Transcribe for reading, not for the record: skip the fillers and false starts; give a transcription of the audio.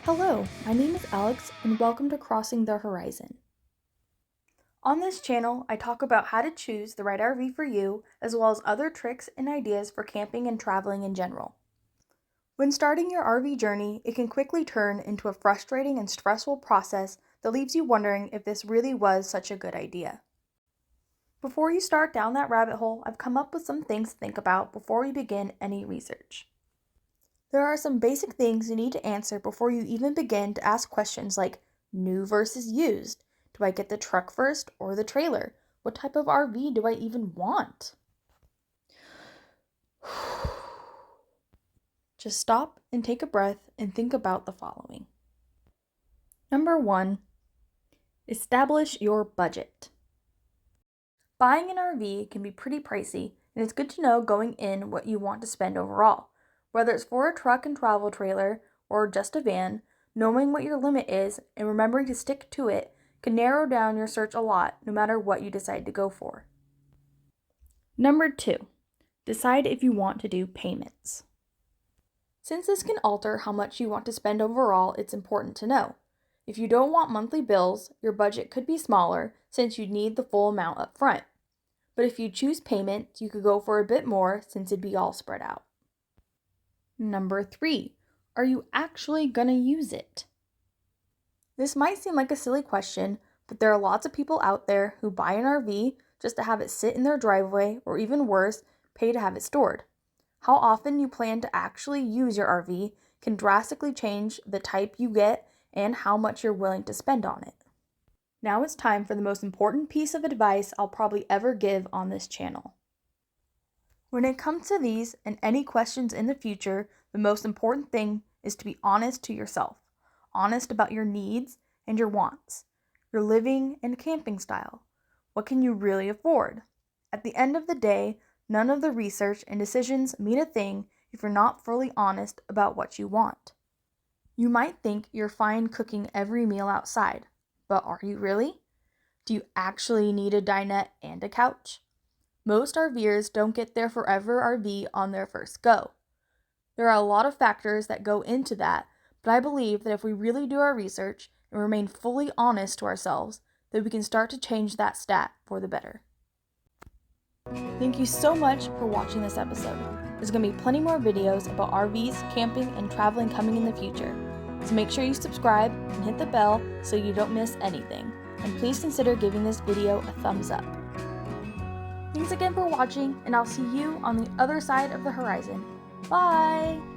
Hello, my name is Alex and welcome to Crossing the Horizon. On this channel, I talk about how to choose the right RV for you, as well as other tricks and ideas for camping and traveling in general. When starting your RV journey, it can quickly turn into a frustrating and stressful process that leaves you wondering if this really was such a good idea. Before you start down that rabbit hole, I've come up with some things to think about before you begin any research. There are some basic things you need to answer before you even begin to ask questions like new versus used. Do I get the truck first or the trailer? What type of RV do I even want? Just stop and take a breath and think about the following. Number 1, establish your budget. Buying an RV can be pretty pricey, and it's good to know going in what you want to spend overall. Whether it's for a truck and travel trailer or just a van, knowing what your limit is and remembering to stick to it can narrow down your search a lot no matter what you decide to go for. Number 2, decide if you want to do payments. Since this can alter how much you want to spend overall, it's important to know. If you don't want monthly bills, your budget could be smaller since you'd need the full amount up front. But if you choose payments, you could go for a bit more since it'd be all spread out. Number 3, are you actually going to use it? This might seem like a silly question, but there are lots of people out there who buy an RV just to have it sit in their driveway, or even worse, pay to have it stored. How often you plan to actually use your RV can drastically change the type you get and how much you're willing to spend on it. Now it's time for the most important piece of advice I'll probably ever give on this channel. When it comes to these and any questions in the future, the most important thing is to be honest to yourself. Honest about your needs and your wants, your living and camping style. What can you really afford? At the end of the day, none of the research and decisions mean a thing if you're not fully honest about what you want. You might think you're fine cooking every meal outside, but are you really? Do you actually need a dinette and a couch? Most RVers don't get their forever RV on their first go. There are a lot of factors that go into that, but I believe that if we really do our research and remain fully honest to ourselves, that we can start to change that stat for the better. Thank you so much for watching this episode. There's going to be plenty more videos about RVs, camping, and traveling coming in the future. So make sure you subscribe and hit the bell so you don't miss anything. And please consider giving this video a thumbs up. Thanks again for watching, and I'll see you on the other side of the horizon. Bye!